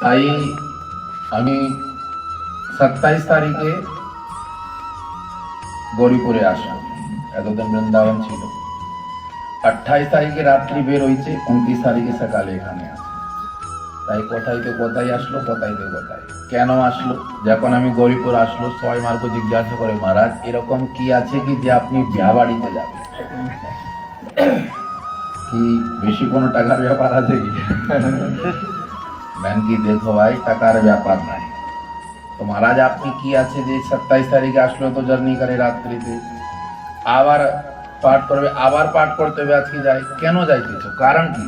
তাই আমি 27 তারিখে গৌরীপুরে আসলাম, এতদিন বৃন্দাবন ছিল। 28 তারিখে রাত্রি বের হয়েছে, 29 তারিখে সকালে এখানে আছে। তাই কোথায় আসলো, কোথায় কেন আসলো। যখন আমি গৌরীপুর আসলো, সবাই মারকে জিজ্ঞাসা করে, মহারাজ এরকম কি আছে কি যে আপনি বিয়া বাড়িতে যাবেন, কি বেশি কোনো টাকার ব্যাপার আছে কি? मैंने की देखो भाई টাকার ব্যাপার নাই তো মহারাজ, আপনি কি আছে যে 27 তারিখে আসলো তো জার্নি করে রাত্রিতে আবার পাঠ করবে, আবার পাঠ করতে হবে, আজকে যাই কেন যাইতেছো, কারণ কি?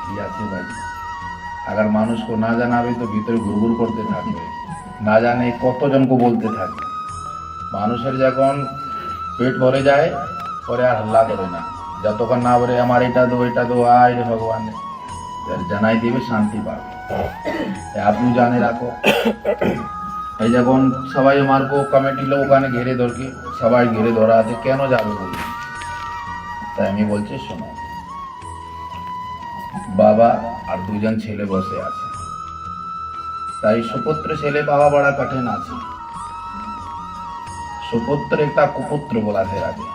কি আছে ভাই, अगर মানুষ को না জানাবে তো ভিতরে ঘুরঘুর করতে থাকবে, না জানে কতজনকে বলতে থাকবে। মানুষের যখন পেট ভরে যায় পরে আর হাল্লা করে না, যতক্ষণ না বলে আমার এটা দো আয় রে ভগবান জানাই দিবে, শান্তি পাবে। আপনি জানে রাখো, এই যখন সবাই আমার কমিটি লোক ওখানে ঘিরে ধরকে, সবাই ঘিরে ধরা আছে, কেন যাবে বলি? তাই আমি বলছি শোনো, বাবা আর দুজন ছেলে বসে আছে, তাই সুপুত্র ছেলে পাওয়া বড় কঠিন আছে। সুপুত্র একটা কুপুত্র বলা যায় আগে।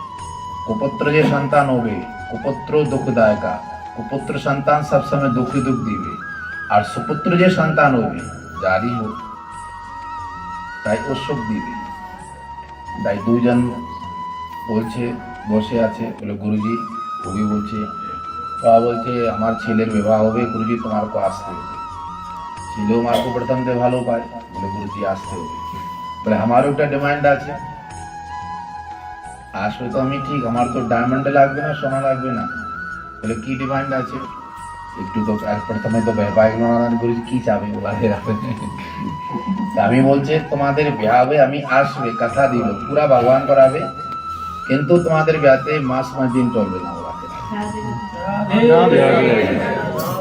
কুপুত্র যে সন্তান হবে, কুপুত্র দুঃখদায়ক, কুপুত্র সন্তান সবসময় দুঃখ দিবে, আর সুপুত্র যে সন্তান হবে যারই হোক তাই ও সুখ দিবে। তাই দুজন বলছে বসে আছে, বলে গুরুজি, ওই বলছে, বাবা বলছে আমার ছেলের বিবাহ হবে, গুরুজি তোমার को আসতে হবে। ছেলেও মার को প্রথম থেকে ভালো পায়, বলে গুরুজি আসতে হবে। বলে আমারও একটা ডিমান্ড আছে, আসলে তো আমি ঠিক, আমার তো ডায়মন্ড লাগবে না, সোনা লাগবে না। বলে কি ডিমান্ড আছে? একটু তো প্রথমে তো ব্যাপারগুলো না গুরুজি কি চাবে বলা, আমি বলছে তোমাদের বিয়ে হবে, আমি আসবে, কথা দিল পুরা ভগবান করাবে, কিন্তু তোমাদের বিয়াতে মাস দিন চলবে না বলা,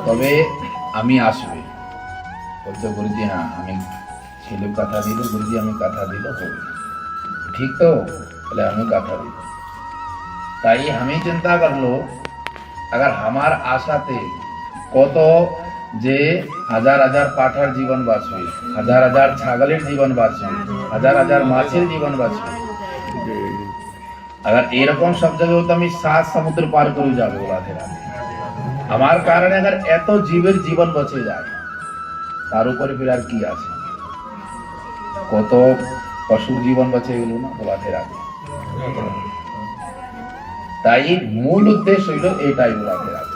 তবে আমি আসবে। বলছে গুরুজি হ্যাঁ আমি ছেলে কথা দিল, গুরুজি আমি কথা দিল হবে, ঠিক তো? বলে আমি কথা দিল। তাই আমি চিন্তা করলো, अगर हमार आशाते কত যে হাজার হাজার পাঠার জীবন বাঁচবে, হাজার হাজার ছাগলের জীবন বাঁচবে, হাজার হাজার মাছের জীবন বাঁচবে। अगर এরকম সব জায়গায় তো আমি 7 সমুদ্র পার করে যাবো রাধে রাধে। আমার কারণে अगर এত জীবের জীবন বেঁচে যায়, তার উপরে ফির আর কি আছে? কত পশুর জীবন বেঁচে গেল না রাধে রাধে। তাই মূল উদ্দেশ্য হইল এটাই রাধে রাধে।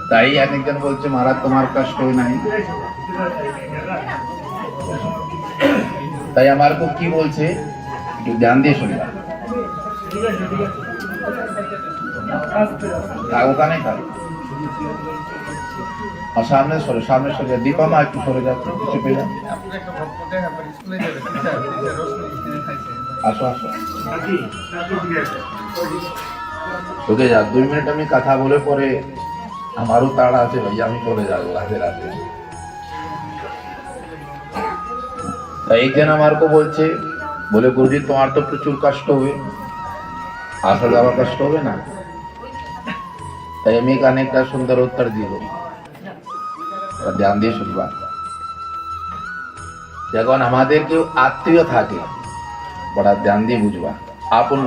তাই একজন বলছে মহারাজ তোমার কষ্ট নাই, তাই আমার को কি বলছে একটু ধ্যান দিয়ে শুনবা। ওখানে থাকো, আর সামনে সরে দীপা মা একটু সরে যাচ্ছে, চেপে যাচ্ছে। আসো আসো, ঢুকে যা, 2 মিনিট আমি কথা বলে পরে আমারও তাড়া আছে ভাই, আমি চলে যাবো রাধে রাধে। একজন আমার को বলছে, বলে গুরুজি তোমার তো প্রচুর কষ্ট হবে, আসা যাওয়া কষ্ট হবে না? তাই আমি এখানে একটা সুন্দর উত্তর দিব, ধ্যান দিয়ে শুনবা। যখন আমাদের কেউ আত্মীয় থাকে, বড়া ধ্যান দিয়ে বুঝবা, আপন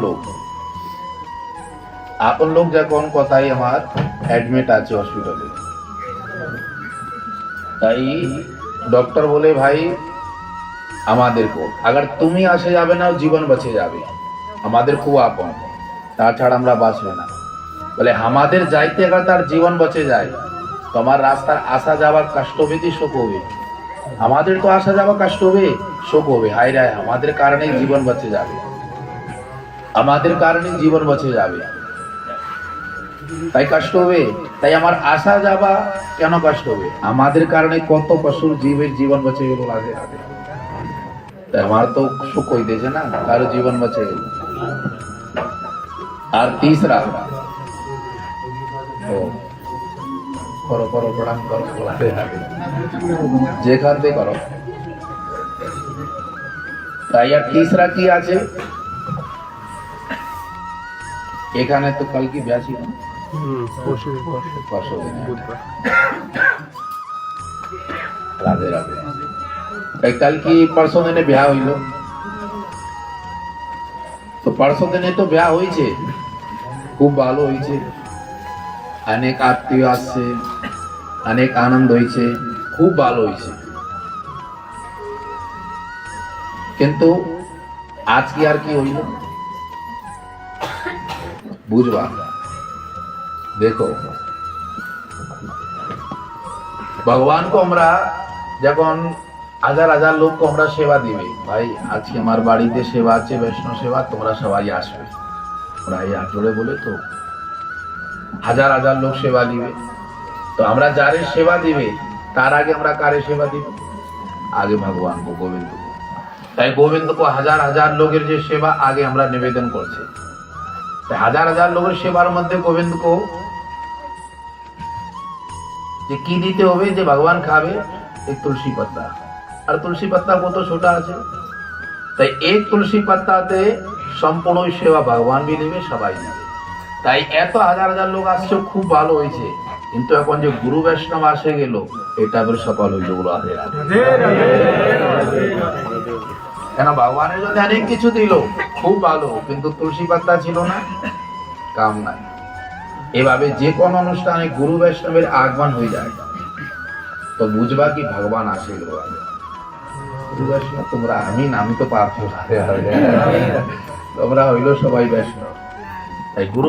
লোক যখন কোথায় আমার অ্যাডমিট আছে হসপিটালে, তাই ডক্টর বলে ভাই আমাদের को अगर তুমি আসে যাবে না জীবন বেঁচে যাবে, আমাদের খুব আপন, তাছাড়া আমরা বাঁচবে না। বলে আমাদের যাইতে अगर তার জীবন বেঁচে যায়, তোমার রাস্তার আসা যাওয়ার কষ্ট হবে কি সুখ হবে? আমাদের তো আসা যাওয়া কষ্ট হবে, সুখ হবে। হায় রে আমাদের কারণে জীবন বেঁচে যাবে, আমাদের কারণে জীবন বেঁচে যাবে, তাই কষ্ট হবে। তাই আমার আসা যাওয়া কেন কষ্ট হবে? আমাদের কারণে কত পশুর জীবের জীবন বেঁচে গেল রাধে রাধে। তাই আমার তো সুখ হইতেছে না, কারো জীবন বেঁচে গেল। আর तीसरा করো করো প্রণাম করো রাধে রাধে, যে করতে করো। তাই আর तीसरा কি আছে? এখানে তো কাল কি ব্যাসি পরশু দিনে রাধে রাধে। कल की परसों दिने ब्याह হইল, তো परसों দিনে তো ব্যাহ হয়েছে, খুব ভালো হয়েছে, অনেক আত্মীয় আসছে, অনেক আনন্দ হয়েছে, খুব ভালো হয়েছে। কিন্তু আজকে আর কি হইল বুঝবা। দেখো ভগবান को আমরা যখন হাজার হাজার লোক को আমরা সেবা দিবে, ভাই আজকে আমার বাড়িতে সেবা আছে, বৈষ্ণব সেবা, তোমরা সবাই আসবে, ওরা এই আচরে বলে তো হাজার হাজার লোক সেবা দিবে। তো আমরা যারে সেবা দিবে তার আগে আমরা কারে সেবা দিব? আগে ভগবান को, গোবিন্দ को। তাই গোবিন্দ को হাজার হাজার লোকের যে সেবা আগে আমরা নিবেদন করছি। তাই হাজার হাজার লোকের সেবার মধ্যে গোবিন্দ को যে কি দিতে হবে, যে ভগবান খাবে এক তুলসী পাতা, আর তুলসী পাতা কত ছোটা আছে, তাই এক তুলসী পাতাতে সম্পূর্ণ সেবা ভগবান বি নেবে, সবাই নেবে। তাই এত হাজার হাজার লোক আসছে, খুব ভালো হয়েছে। কিন্তু এখন যে গুরু বৈষ্ণব আসে গেল, এটা বের সফল হইল বলো। কেন ভগবানের জন্য অনেক কিছু দিল, খুব ভালো, কিন্তু তুলসী পাতা ছিল না, কাম নাই। এভাবে যে কোনো অনুষ্ঠানে গুরু বৈষ্ণবের আগমন হয়ে যায়, তো বুঝবা কি ভগবান আসে গেল। গুরু বৈষ্ণব তোমরা, আমি তো পার্থ, তোমরা হইলো সবাই বৈষ্ণব। তাই গুরু